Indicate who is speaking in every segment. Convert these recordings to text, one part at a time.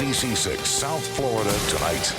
Speaker 1: NBC6 South Florida tonight.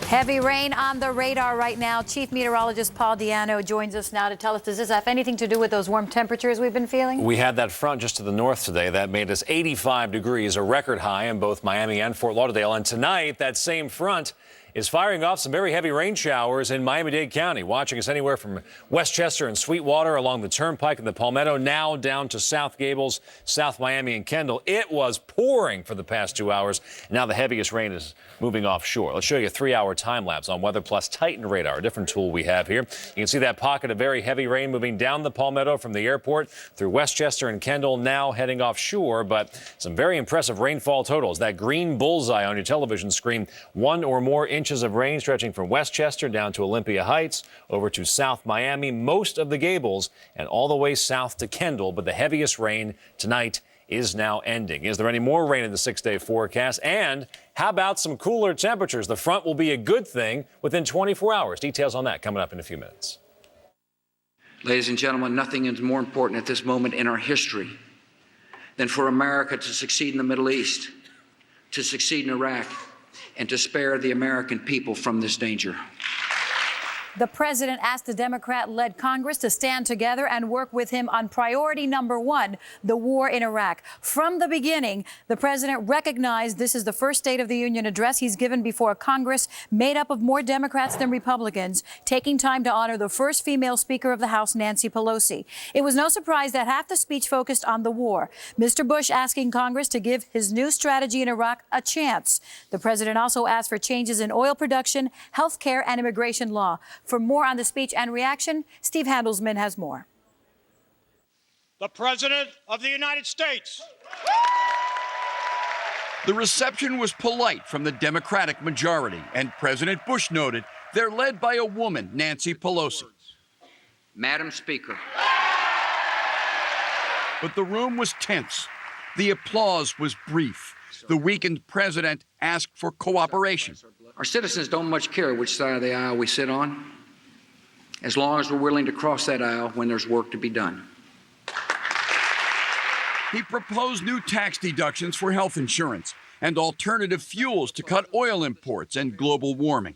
Speaker 2: Heavy rain on the radar right now. Chief Meteorologist Paul Diano joins us now to tell us, does this have anything to do with those warm temperatures we've been feeling?
Speaker 3: We had that front just to the north today. That made us 85 degrees, a record high in both Miami and Fort Lauderdale. And tonight, that same front is firing off some very heavy rain showers in Miami-Dade County, watching us anywhere from Westchester and Sweetwater along the Turnpike and the Palmetto, now down to South Gables, South Miami and Kendall. It was pouring for the past 2 hours. Now the heaviest rain is moving offshore. Let's show you a 3-hour time lapse on Weather Plus Titan radar, a different tool we have here. You can see that pocket of very heavy rain moving down the Palmetto from the airport through Westchester and Kendall, now heading offshore. But some very impressive rainfall totals. That green bullseye on your television screen, 1 or more inches of rain stretching from Westchester down to Olympia Heights, over to South Miami, most of the Gables, and all the way south to Kendall. But the heaviest rain tonight is now ending. Is there any more rain in the 6-day forecast? And how about some cooler temperatures? The front will be a good thing within 24 hours. Details on that coming up in a few minutes.
Speaker 4: Ladies and gentlemen, nothing is more important at this moment in our history than for America to succeed in the Middle East, to succeed in Iraq, and to spare the American people from this danger.
Speaker 2: The president asked the Democrat-led Congress to stand together and work with him on priority number 1, the war in Iraq. From the beginning, the president recognized this is the first State of the Union address he's given before a Congress made up of more Democrats than Republicans, taking time to honor the first female Speaker of the House, Nancy Pelosi. It was no surprise that half the speech focused on the war. Mr. Bush asking Congress to give his new strategy in Iraq a chance. The president also asked for changes in oil production, health care, and immigration law. For more on the speech and reaction, Steve Handelsman has more.
Speaker 5: The President of the United States.
Speaker 6: The reception was polite from the Democratic majority, and President Bush noted they're led by a woman, Nancy Pelosi.
Speaker 4: Madam Speaker.
Speaker 6: But the room was tense. The applause was brief. The weakened president asked for cooperation.
Speaker 4: Our citizens don't much care which side of the aisle we sit on, as long as we're willing to cross that aisle when there's work to be done.
Speaker 6: He proposed new tax deductions for health insurance and alternative fuels to cut oil imports and global warming.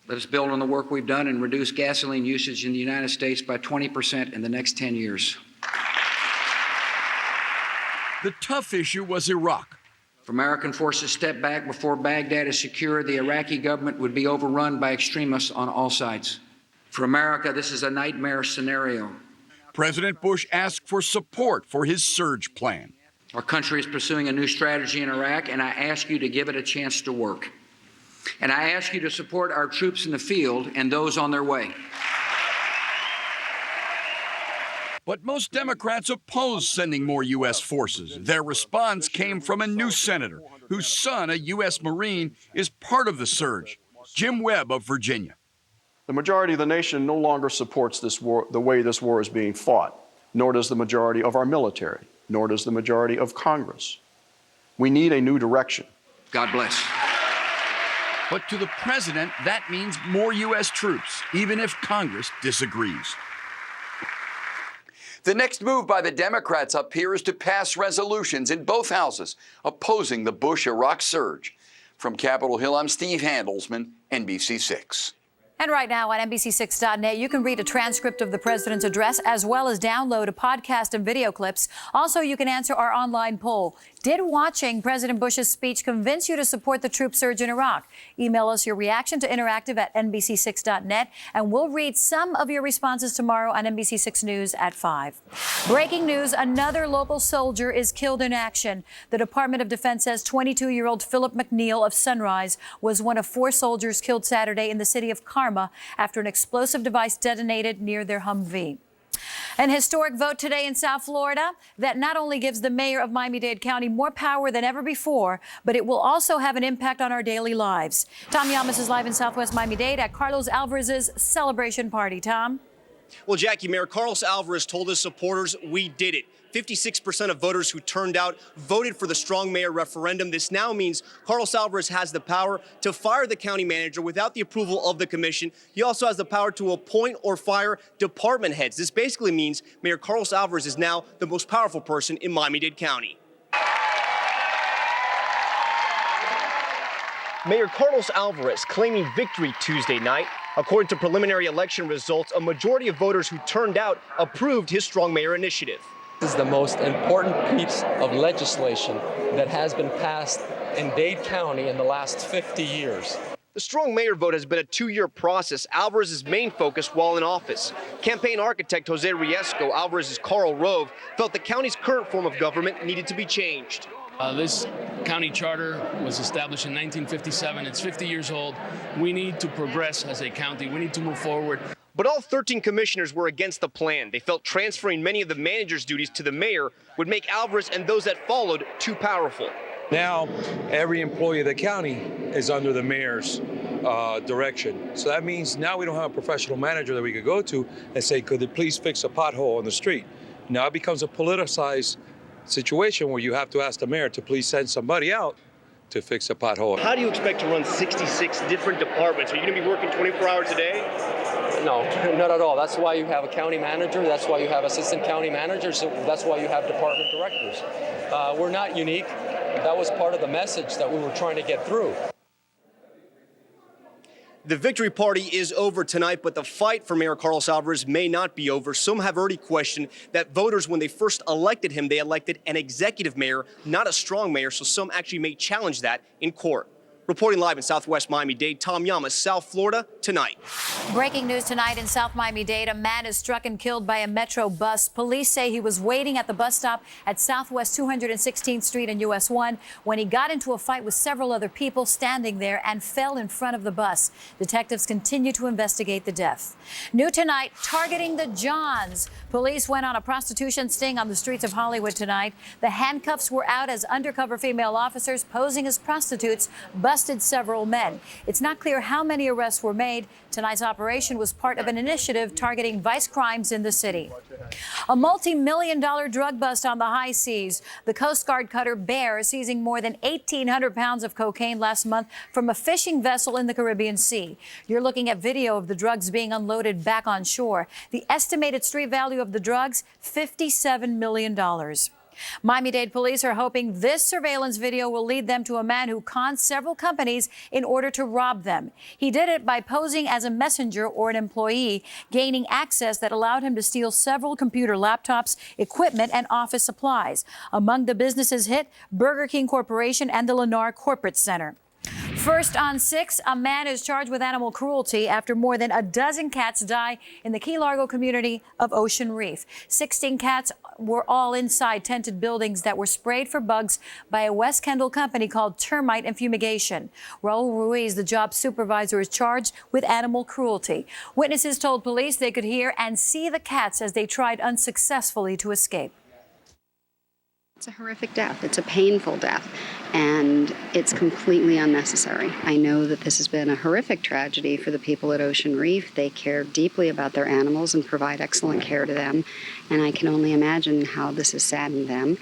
Speaker 4: Let us build on the work we've done and reduce gasoline usage in the United States by 20% in the next 10 years.
Speaker 6: The tough issue was Iraq.
Speaker 4: If American forces step back before Baghdad is secure, the Iraqi government would be overrun by extremists on all sides. For America, this is a nightmare scenario.
Speaker 6: President Bush asked for support for his surge plan.
Speaker 4: Our country is pursuing a new strategy in Iraq, and I ask you to give it a chance to work. And I ask you to support our troops in the field and those on their way.
Speaker 6: But most Democrats opposed sending more U.S. forces. Their response came from a new senator whose son, a U.S. Marine, is part of the surge, Jim Webb of Virginia.
Speaker 7: The majority of the nation no longer supports this war, the way this war is being fought, nor does the majority of our military, nor does the majority of Congress. We need a new direction.
Speaker 4: God bless.
Speaker 6: But to the president, that means more U.S. troops, even if Congress disagrees.
Speaker 8: The next move by the Democrats up here is to pass resolutions in both houses opposing the Bush-Iraq surge. From Capitol Hill, I'm Steve Handelsman, NBC6.
Speaker 2: And right now on NBC6.net, you can read a transcript of the president's address as well as download a podcast and video clips. Also, you can answer our online poll. Did watching President Bush's speech convince you to support the troop surge in Iraq? Email us your reaction to interactive@NBC6.net, and we'll read some of your responses tomorrow on NBC6 News at 5. Breaking news, another local soldier is killed in action. The Department of Defense says 22-year-old Philip McNeil of Sunrise was one of 4 soldiers killed Saturday in the city of Karma after an explosive device detonated near their Humvee. An historic vote today in South Florida that not only gives the mayor of Miami-Dade County more power than ever before, but it will also have an impact on our daily lives. Tom Yamas is live in Southwest Miami-Dade at Carlos Alvarez's celebration party. Tom?
Speaker 5: Well, Jackie, Mayor Carlos Alvarez told his supporters, we did it. 56% of voters who turned out voted for the Strong Mayor referendum. This now means Carlos Alvarez has the power to fire the county manager without the approval of the commission. He also has the power to appoint or fire department heads. This basically means Mayor Carlos Alvarez is now the most powerful person in Miami-Dade County. Mayor Carlos Alvarez claiming victory Tuesday night. According to preliminary election results, a majority of voters who turned out approved his Strong Mayor initiative.
Speaker 9: This is the most important piece of legislation that has been passed in Dade County in the last 50 years.
Speaker 5: The Strong Mayor vote has been a 2-year process, Alvarez's main focus while in office. Campaign architect Jose Riesco, Alvarez's Karl Rove, felt the county's current form of government needed to be changed.
Speaker 10: This county charter was established in 1957. It's 50 years old. We need to progress as a county. We need to move forward.
Speaker 5: But all 13 commissioners were against the plan. They felt transferring many of the manager's duties to the mayor would make Alvarez and those that followed too powerful.
Speaker 11: Now, every employee of the county is under the mayor's direction. So that means now we don't have a professional manager that we could go to and say, could you please fix a pothole on the street? Now it becomes a politicized situation where you have to ask the mayor to please send somebody out to fix a pothole.
Speaker 5: How do you expect to run 66 different departments? Are you going to be working 24 hours a day?
Speaker 9: No, not at all. That's why you have a county manager. That's why you have assistant county managers. So that's why you have department directors. We're not unique. That was part of the message that we were trying to get through.
Speaker 5: The victory party is over tonight, but the fight for Mayor Carlos Alvarez may not be over. Some have already questioned that voters, when they first elected him, they elected an executive mayor, not a strong mayor, so some actually may challenge that in court. Reporting live in Southwest Miami-Dade, Tom Llamas, South Florida, tonight.
Speaker 2: Breaking news tonight in South Miami-Dade. A man is struck and killed by a Metro bus. Police say he was waiting at the bus stop at Southwest 216th Street and US 1 when he got into a fight with several other people standing there and fell in front of the bus. Detectives continue to investigate the death. New tonight, targeting the Johns. Police went on a prostitution sting on the streets of Hollywood tonight. The handcuffs were out as undercover female officers posing as prostitutes busted several men. It's not clear how many arrests were made. Tonight's operation was part of an initiative targeting vice crimes in the city. A multi-million-dollar drug bust on the high seas. The Coast Guard cutter Bear seizing more than 1,800 pounds of cocaine last month from a fishing vessel in the Caribbean Sea. You're looking at video of the drugs being unloaded back on shore. The estimated street value of the drugs, $57 million. Miami-Dade police are hoping this surveillance video will lead them to a man who conned several companies in order to rob them. He did it by posing as a messenger or an employee, gaining access that allowed him to steal several computer laptops, equipment, and office supplies. Among the businesses hit, Burger King Corporation and the Lennar Corporate Center. First on 6, a man is charged with animal cruelty after more than a dozen cats die in the Key Largo community of Ocean Reef. 16 cats were all inside tented buildings that were sprayed for bugs by a West Kendall company called Termite and Fumigation. Raul Ruiz, the job supervisor, is charged with animal cruelty. Witnesses told police they could hear and see the cats as they tried unsuccessfully to escape.
Speaker 12: It's a horrific death. It's a painful death, and it's completely unnecessary. I know that this has been a horrific tragedy for the people at Ocean Reef. They care deeply about their animals and provide excellent care to them, and I can only imagine how this has saddened them.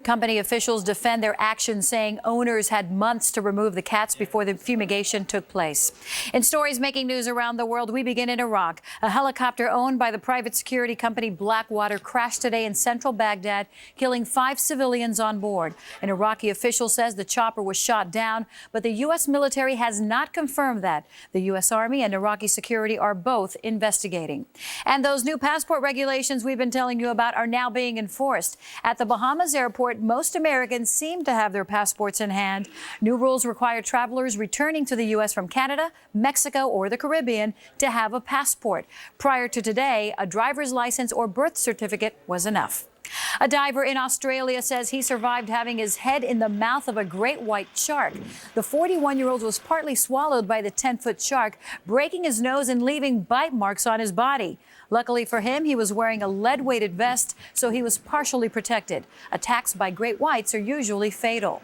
Speaker 2: Company officials defend their actions, saying owners had months to remove the cats before the fumigation took place. In stories making news around the world, we begin in Iraq. A helicopter owned by the private security company Blackwater crashed today in central Baghdad, killing 5 civilians on board. An Iraqi official says the chopper was shot down, but the U.S. military has not confirmed that. The U.S. Army and Iraqi security are both investigating. And those new passport regulations we've been telling you about are now being enforced. At the Bahamas airport, most Americans seem to have their passports in hand. New rules require travelers returning to the U.S. from Canada, Mexico, or the Caribbean to have a passport. Prior to today, a driver's license or birth certificate was enough. A diver in Australia says he survived having his head in the mouth of a great white shark. The 41-year-old was partly swallowed by the 10-foot shark, breaking his nose and leaving bite marks on his body. Luckily for him, he was wearing a lead-weighted vest, so he was partially protected. Attacks by great whites are usually fatal.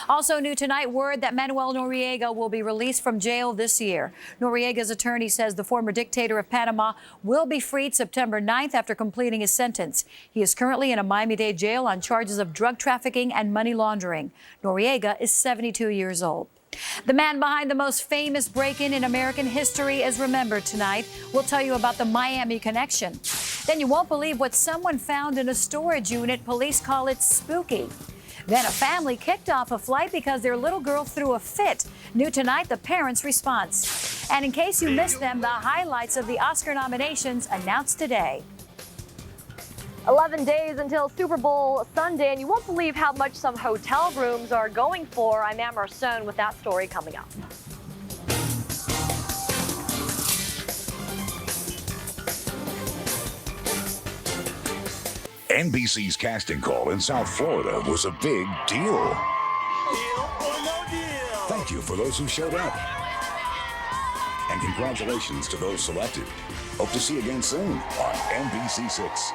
Speaker 2: Also new tonight, word that Manuel Noriega will be released from jail this year. Noriega's attorney says the former dictator of Panama will be freed September 9th after completing his sentence. He is currently in a Miami-Dade jail on charges of drug trafficking and money laundering. Noriega is 72 years old. The man behind the most famous break-in in American history is remembered tonight. We'll tell you about the Miami connection. Then you won't believe what someone found in a storage unit. Police call it spooky. Then a family kicked off a flight because their little girl threw a fit. New tonight, the parents' response. And in case you missed them, the highlights of the Oscar nominations announced today.
Speaker 13: 11 days until Super Bowl Sunday, and you won't believe how much some hotel rooms are going for. I'm Amber Stone with that story coming up.
Speaker 1: NBC's casting call in South Florida was a big deal. Thank you for those who showed up. And congratulations to those selected. Hope to see you again soon on NBC6.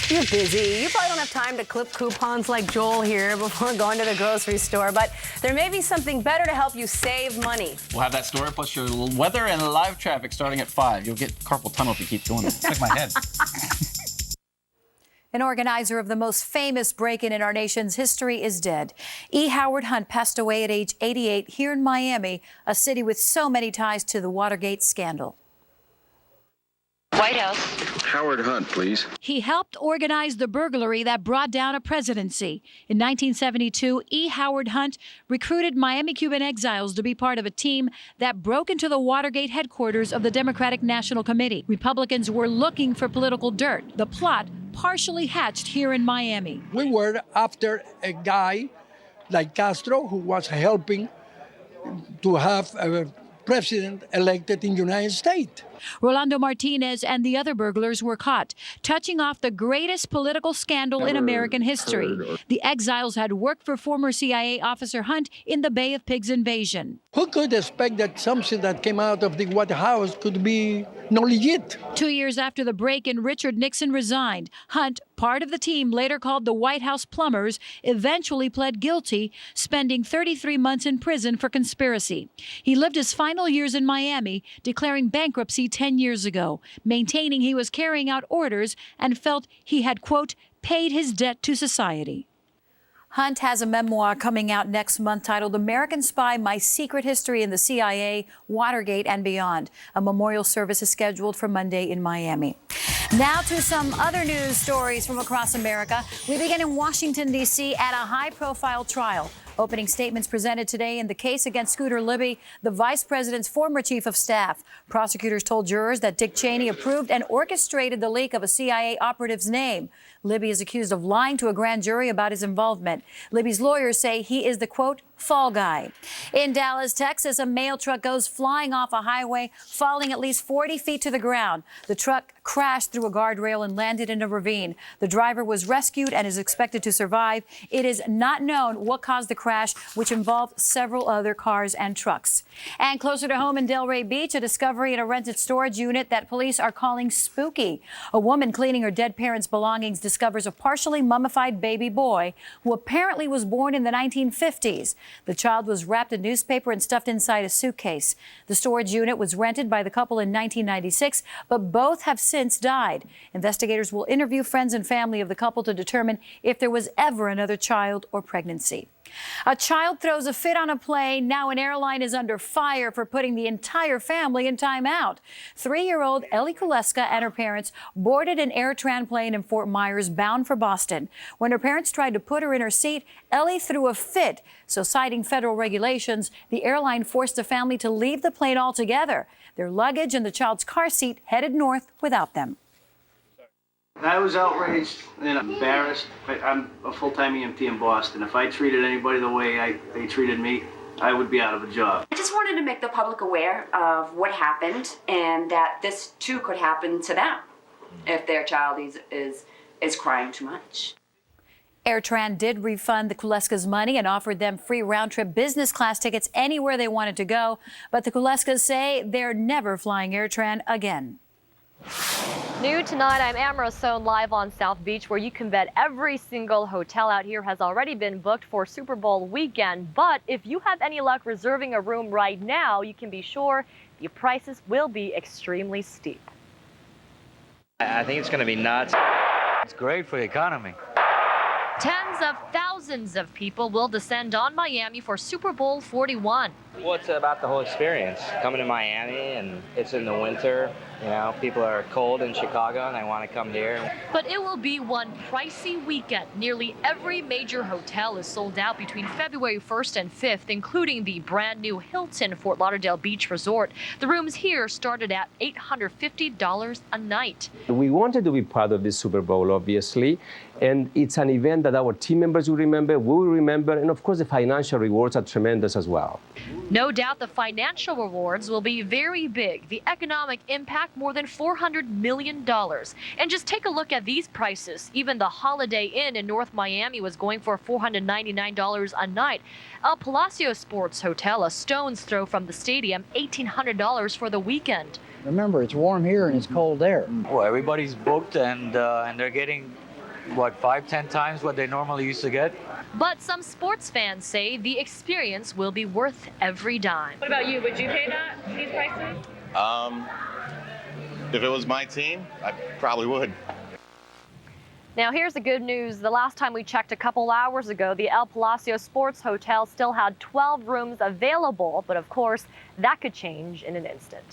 Speaker 14: You're busy. You probably don't have time to clip coupons like Joel here before going to the grocery store, but there may be something better to help you save money.
Speaker 15: We'll have that story, plus your weather and live traffic starting at 5. You'll get carpal tunnel if you keep doing it. It's like my head.
Speaker 2: An organizer of the most famous break-in in our nation's history is dead. E. Howard Hunt passed away at age 88 here in Miami, a city with so many ties to the Watergate scandal.
Speaker 16: White House. Howard Hunt, please.
Speaker 2: He helped organize the burglary that brought down a presidency. In 1972, E. Howard Hunt recruited Miami Cuban exiles to be part of a team that broke into the Watergate headquarters of the Democratic National Committee. Republicans were looking for political dirt. The plot partially hatched here in Miami.
Speaker 17: We were after a guy like Castro who was helping to have a president elected in the United States.
Speaker 2: Rolando Martinez and the other burglars were caught, touching off the greatest political scandal in American history. The exiles had worked for former CIA officer Hunt in the Bay of Pigs invasion.
Speaker 17: Who could expect that something that came out of the White House could be not legit?
Speaker 2: 2 years after the break-in, Richard Nixon resigned. Hunt, part of the team later called the White House Plumbers, eventually pled guilty, spending 33 months in prison for conspiracy. He lived his final years in Miami, declaring bankruptcy 10 years ago, maintaining he was carrying out orders and felt he had, quote, paid his debt to society. Hunt has a memoir coming out next month titled American Spy, My Secret History in the CIA, Watergate, and Beyond. A memorial service is scheduled for Monday in Miami. Now to some other news stories from across America. We begin in Washington, D.C. at a high-profile trial. Opening statements presented today in the case against Scooter Libby, the vice president's former chief of staff. Prosecutors told jurors that Dick Cheney approved and orchestrated the leak of a CIA operative's name. Libby is accused of lying to a grand jury about his involvement. Libby's lawyers say he is the, quote, fall guy. In Dallas, Texas, a mail truck goes flying off a highway, falling at least 40 feet to the ground. The truck crashed through a guardrail and landed in a ravine. The driver was rescued and is expected to survive. It is not known what caused the crash, which involved several other cars and trucks. And closer to home in Delray Beach, a discovery in a rented storage unit that police are calling spooky. A woman cleaning her dead parents' belongings discovers a partially mummified baby boy who apparently was born in the 1950s. The child was wrapped in newspaper and stuffed inside a suitcase. The storage unit was rented by the couple in 1996, but both have since died. Investigators will interview friends and family of the couple to determine if there was ever another child or pregnancy. A child throws a fit on a plane. Now an airline is under fire for putting the entire family in timeout. 3-year-old Ellie Kuleska and her parents boarded an AirTran plane in Fort Myers bound for Boston. When her parents tried to put her in her seat, Ellie threw a fit. So citing federal regulations, the airline forced the family to leave the plane altogether. Their luggage and the child's car seat headed north without them.
Speaker 18: I was outraged and embarrassed. I'm a full-time EMT in Boston. If I treated anybody the way they treated me, I would be out of a job.
Speaker 19: I just wanted to make the public aware of what happened and that this too could happen to them if their child is crying too much.
Speaker 2: AirTran did refund the Kuleskas money and offered them free round-trip business class tickets anywhere they wanted to go. But the Kuleskas say they're never flying AirTran again.
Speaker 13: New tonight, I'm Amara Sohn live on South Beach, where you can bet every single hotel out here has already been booked for Super Bowl weekend. But if you have any luck reserving a room right now, you can be sure the prices will be extremely steep.
Speaker 20: I think it's going to be nuts. It's great for the economy.
Speaker 13: Tens of thousands of people will descend on Miami for Super Bowl 41.
Speaker 20: Well, it's about the whole experience. Coming to Miami, and it's in the winter. You know, people are cold in Chicago, and they want to come here.
Speaker 13: But it will be one pricey weekend. Nearly every major hotel is sold out between February 1st and 5th, including the brand new Hilton Fort Lauderdale Beach Resort. The rooms here started at $850 a night.
Speaker 21: We wanted to be part of this Super Bowl, obviously, and it's an event that our team members will remember, we will remember, and of course the financial rewards are tremendous as well.
Speaker 13: No doubt the financial rewards will be very big. The economic impact, more than $400 million. And just take a look at these prices. Even the Holiday Inn in North Miami was going for $499 a night. El Palacio Sports Hotel, a stone's throw from the stadium, $1,800 for the weekend.
Speaker 22: Remember, it's warm here and it's cold there.
Speaker 20: Well, everybody's booked, and they're getting, what, 5-10 times what they normally used to get?
Speaker 13: But some sports fans say the experience will be worth every dime.
Speaker 23: What about you? Would you pay these prices?
Speaker 24: If it was my team, I probably would.
Speaker 13: Now, here's the good news. The last time we checked a couple hours ago, the El Palacio Sports Hotel still had 12 rooms available. But of course, that could change in an instant.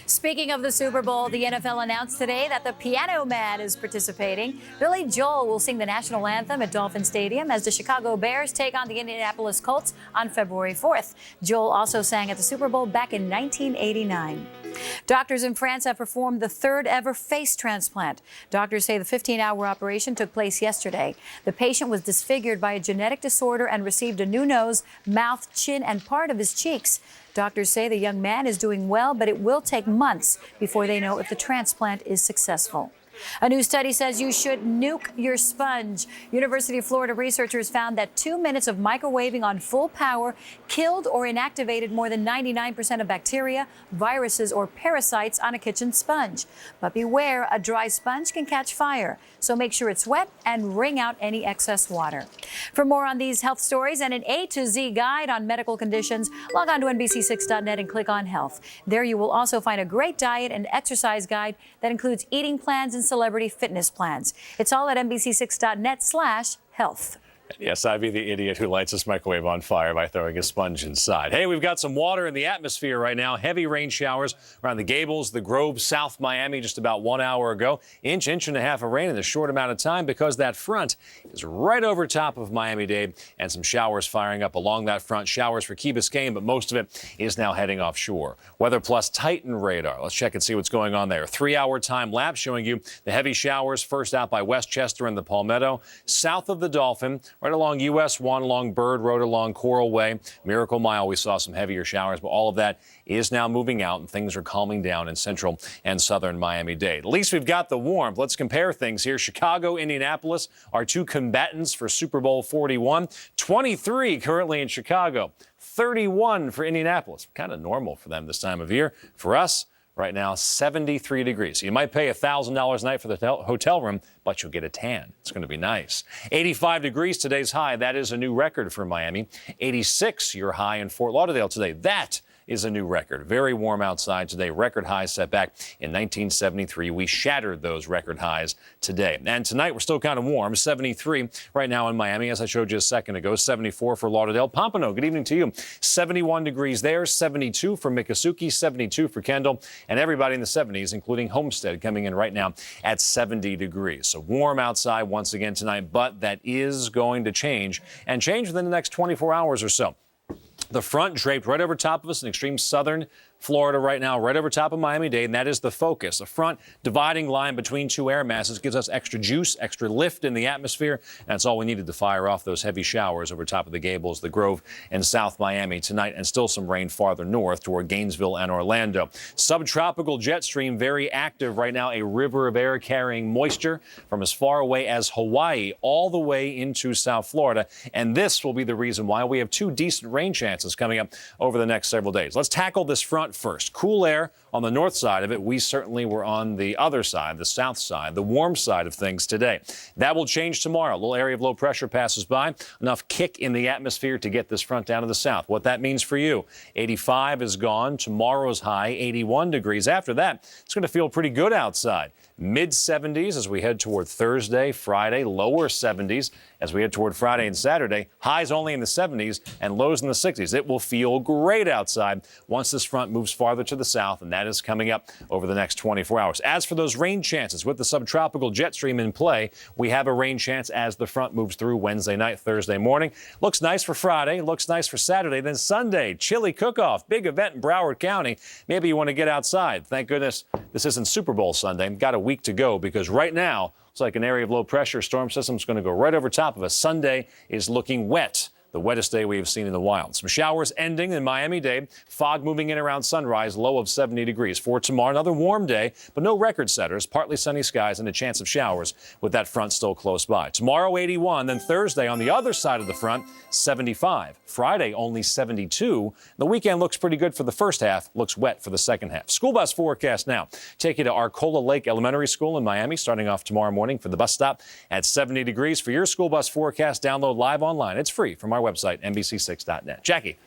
Speaker 2: Speaking of the Super Bowl, the NFL announced today that the Piano Man is participating. Billy Joel will sing the national anthem at Dolphin Stadium as the Chicago Bears take on the Indianapolis Colts on February 4th. Joel also sang at the Super Bowl back in 1989. Doctors in France have performed the third ever face transplant. Doctors say the 15-hour operation took place yesterday. The patient was disfigured by a genetic disorder and received a new nose, mouth, chin, and part of his cheeks. Doctors say the young man is doing well, but it will take months before they know if the transplant is successful. A new study says you should nuke your sponge. University of Florida researchers found that 2 minutes of microwaving on full power killed or inactivated more than 99% of bacteria, viruses, or parasites on a kitchen sponge. But beware, a dry sponge can catch fire. So make sure it's wet and wring out any excess water. For more on these health stories and an A to Z guide on medical conditions, log on to NBC6.net and click on health. There you will also find a great diet and exercise guide that includes eating plans and celebrity fitness plans. It's all at NBC6.net/health.
Speaker 3: Yes, I'd be the idiot who lights his microwave on fire by throwing a sponge inside. Hey, we've got some water in the atmosphere right now. Heavy rain showers around the Gables, the Grove, South Miami just about 1 hour ago. Inch and a half of rain in a short amount of time because that front is right over top of Miami-Dade, and some showers firing up along that front. Showers for Key Biscayne, but most of it is now heading offshore. Weather Plus Titan radar. Let's check and see what's going on there. 3-hour time lapse showing you the heavy showers first out by Westchester and the Palmetto, south of the Dolphin, right along US 1, along Bird Road, along Coral Way, Miracle Mile. We saw some heavier showers, but all of that is now moving out and things are calming down in central and southern Miami-Dade. At least we've got the warmth. Let's compare things here. Chicago, Indianapolis are two combatants for Super Bowl 41. 23 currently in Chicago, 31 for Indianapolis. Kind of normal for them this time of year. For us, right now, 73 degrees. You might pay $1,000 a night for the hotel room, but you'll get a tan. It's going to be nice. 85 degrees today's high. That is a new record for Miami. 86 your high in Fort Lauderdale today. That is a new record. Very warm outside today. Record highs set back in 1973. We shattered those record highs today. And tonight we're still kind of warm. 73 right now in Miami, as I showed you a second ago. 74 for Lauderdale. Pompano, good evening to you. 71 degrees there. 72 for Miccosukee. 72 for Kendall. And everybody in the 70s, including Homestead, coming in right now at 70 degrees. So warm outside once again tonight, but that is going to change and change within the next 24 hours or so. The front draped right over top of us in extreme southern Florida right now, right over top of Miami-Dade, and that is the focus. The front dividing line between two air masses gives us extra juice, extra lift in the atmosphere. That's all we needed to fire off those heavy showers over top of the Gables, the Grove, and South Miami tonight, and still some rain farther north toward Gainesville and Orlando. Subtropical jet stream very active right now, a river of air carrying moisture from as far away as Hawaii all the way into South Florida, and this will be the reason why we have two decent rain chances coming up over the next several days. Let's tackle this front front first. Cool air on the north side of it. We certainly were on the other side, the south side, the warm side of things today. That will change tomorrow. A little area of low pressure passes by. Enough kick in the atmosphere to get this front down to the south. What that means for you, 85 is gone. Tomorrow's high, 81 degrees. After that, it's going to feel pretty good outside. Mid-70s as we head toward Thursday, Friday, lower 70s as we head toward Friday and Saturday. Highs only in the 70s and lows in the 60s. It will feel great outside once this front moves farther to the south, and that is coming up over the next 24 hours. As for those rain chances, with the subtropical jet stream in play, we have a rain chance as the front moves through Wednesday night, Thursday morning. Looks nice for Friday, looks nice for Saturday. Then Sunday, chili cook-off, big event in Broward County. Maybe you want to get outside. Thank goodness this isn't Super Bowl Sunday. Got a week to go because right now it's like an area of low pressure storm system is going to go right over top of us. Sunday is looking wet. The wettest day we have seen in the wild. Some showers ending in Miami-Dade. Fog moving in around sunrise, low of 70 degrees. For tomorrow, another warm day, but no record setters. Partly sunny skies and a chance of showers with that front still close by. Tomorrow, 81. Then Thursday, on the other side of the front, 75. Friday, only 72. The weekend looks pretty good for the first half. Looks wet for the second half. School bus forecast now. Take you to Arcola Lake Elementary School in Miami, starting off tomorrow morning for the bus stop at 70 degrees. For your school bus forecast, download live online. It's free from our website, NBC6.net. Jackie.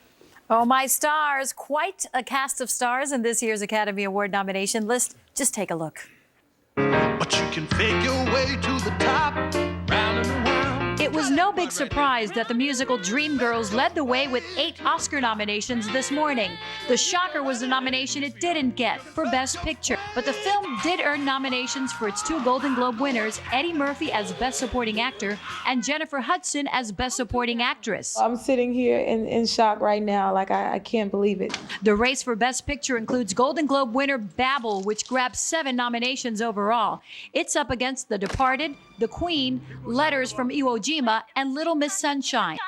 Speaker 2: Oh, my stars. Quite a cast of stars in this year's Academy Award nomination list. Just take a look.
Speaker 4: But you can fake your way to the top, round and around.
Speaker 2: It was no big surprise that the musical Dreamgirls led the way with 8 Oscar nominations this morning. The shocker was the nomination it didn't get for Best Picture. But the film did earn nominations for its 2 Golden Globe winners, Eddie Murphy as Best Supporting Actor and Jennifer Hudson as Best Supporting Actress.
Speaker 6: I'm sitting here in shock right now, like I can't believe it.
Speaker 2: The race for Best Picture includes Golden Globe winner Babel, which grabbed 7 nominations overall. It's up against The Departed, The Queen, Letters from Iwo Jima, and Little Miss Sunshine.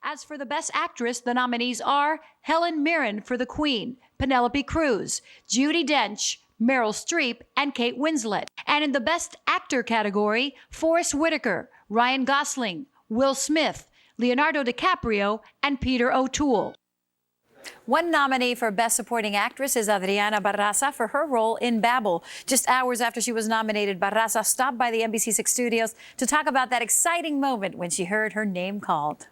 Speaker 2: As for the Best Actress, the nominees are Helen Mirren for The Queen, Penelope Cruz, Judi Dench, Meryl Streep, and Kate Winslet. And in the Best Actor category, Forrest Whitaker, Ryan Gosling, Will Smith, Leonardo DiCaprio, and Peter O'Toole. One nominee for Best Supporting Actress is Adriana Barraza for her role in Babel. Just hours after she was nominated, Barraza stopped by the NBC6 studios to talk about that exciting moment when she heard her name called.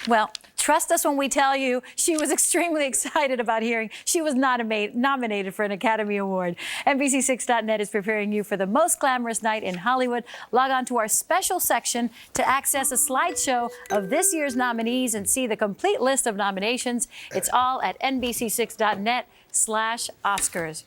Speaker 2: Well, trust us when we tell you she was extremely excited about hearing she was nominated for an Academy Award. NBC6.net is preparing you for the most glamorous night in Hollywood. Log on to our special section to access a slideshow of this year's nominees and see the complete list of nominations. It's all at NBC6.net/Oscars.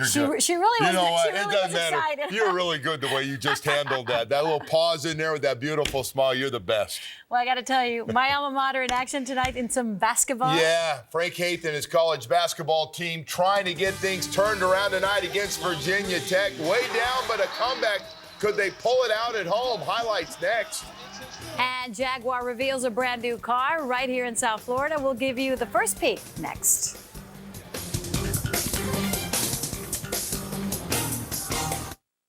Speaker 2: She really was.
Speaker 7: You know what?
Speaker 2: She really
Speaker 7: it doesn't matter.
Speaker 2: excited.
Speaker 7: You're really good the way you just handled that. That little pause in there with that beautiful smile. You're the best.
Speaker 2: Well, I got to tell you, my alma mater in action tonight in some basketball.
Speaker 7: Yeah, Frank Haith and his college basketball team trying to get things turned around tonight against Virginia Tech. Way down, but a comeback. Could they pull it out at home? Highlights next.
Speaker 2: And Jaguar reveals a brand new car right here in South Florida. We'll give you the first peek next.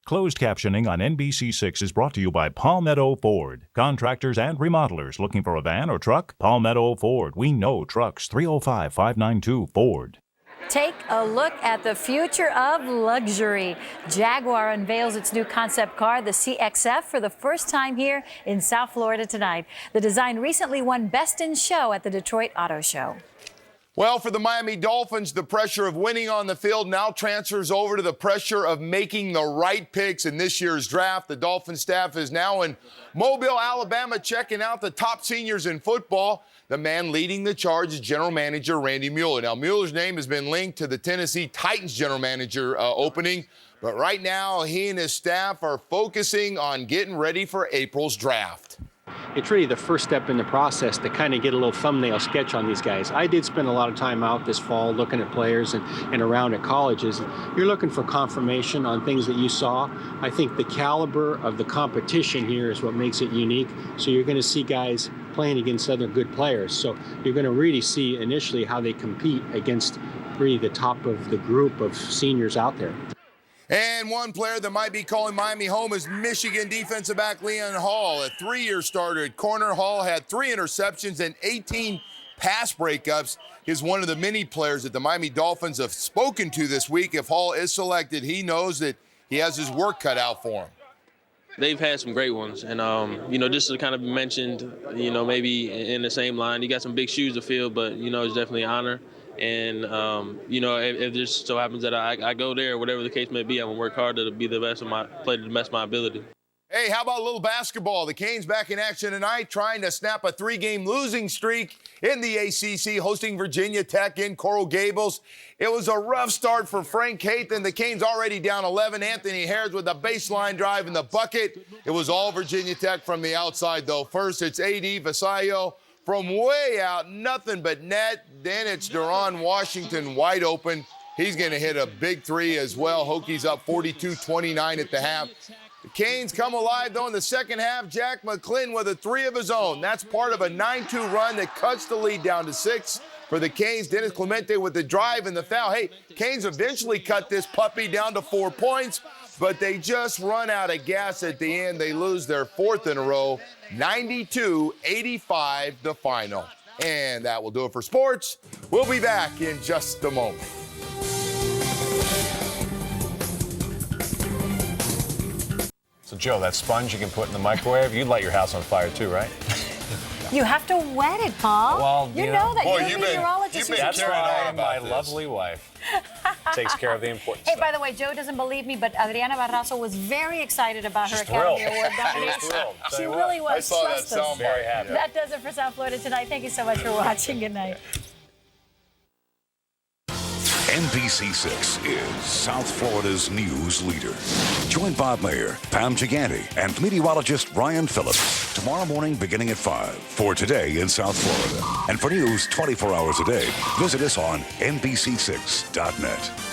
Speaker 8: Closed captioning on NBC6 is brought to you by Palmetto Ford. Contractors and remodelers looking for a van or truck? Palmetto Ford. We know trucks. 305-592-FORD.
Speaker 2: Take a look at the future of luxury. Jaguar unveils its new concept car, the CXF, for the first time here in South Florida tonight. The design recently won Best in Show at the Detroit Auto Show.
Speaker 7: Well, for the Miami Dolphins, the pressure of winning on the field now transfers over to the pressure of making the right picks in this year's draft. The Dolphins staff is now in Mobile, Alabama, checking out the top seniors in football. The man leading the charge is General Manager Randy Mueller. Now, Mueller's name has been linked to the Tennessee Titans General Manager opening, but right now he and his staff are focusing on getting ready for April's draft.
Speaker 25: It's really the first step in the process to kind of get a little thumbnail sketch on these guys. I did spend a lot of time out this fall looking at players and around at colleges. You're looking for confirmation on things that you saw. I think the caliber of the competition here is what makes it unique. So you're going to see guys playing against other good players. So you're going to really see initially how they compete against really the top of the group of seniors out there.
Speaker 7: And one player that might be calling Miami home is Michigan defensive back Leon Hall, a 3-year starter at corner. Hall had 3 interceptions and 18 pass breakups. He's one of the many players that the Miami Dolphins have spoken to this week. If Hall is selected, he knows that he has his work cut out for him.
Speaker 5: They've had some great ones, and just to kind of be mentioned, maybe in the same line, you got some big shoes to fill, but it's definitely an honor. And if this so happens that I go there, whatever the case may be, I'm gonna work hard to be the best of play to the best of my ability.
Speaker 7: Hey, how about a little basketball? The Canes back in action tonight, trying to snap a 3-game losing streak in the ACC, hosting Virginia Tech in Coral Gables. It was a rough start for Frank Haithen. The Canes already down 11. Anthony Harris with a baseline drive in the bucket. It was all Virginia Tech from the outside, though. First, it's A.D. Vasallo from way out, nothing but net. Then it's Deron Washington wide open. He's going to hit a big 3 as well. Hokies up 42-29 at the half. The Canes come alive, though, in the second half. Jack McClin with a 3 of his own. That's part of a 9-2 run that cuts the lead down to 6 for the Canes. Dennis Clemente with the drive and the foul. Hey, Canes eventually cut this puppy down to 4 points, but they just run out of gas at the end. They lose their 4th in a row, 92-85 the final. And that will do it for sports. We'll be back in just a moment.
Speaker 3: So, Joe, that sponge you can put in the microwave, you'd light your house on fire too, right?
Speaker 2: You have to wet it, Paul.
Speaker 3: Well,
Speaker 2: you know that.
Speaker 7: Boy,
Speaker 2: You're a meteorologist.
Speaker 3: That's why my lovely wife takes care of the important
Speaker 2: Hey,
Speaker 3: stuff.
Speaker 2: by the way, Joe doesn't believe me, but Adriana Barrasso was very excited about her Academy Award nomination. She really was.
Speaker 7: I saw that sound.
Speaker 3: Very happy.
Speaker 2: That does it for South Florida Tonight. Thank you so much for watching. Good night.
Speaker 1: NBC6 is South Florida's news leader. Join Bob Mayer, Pam Giganti, and meteorologist Ryan Phillips tomorrow morning beginning at 5 for Today in South Florida. And for news 24 hours a day, visit us on NBC6.net.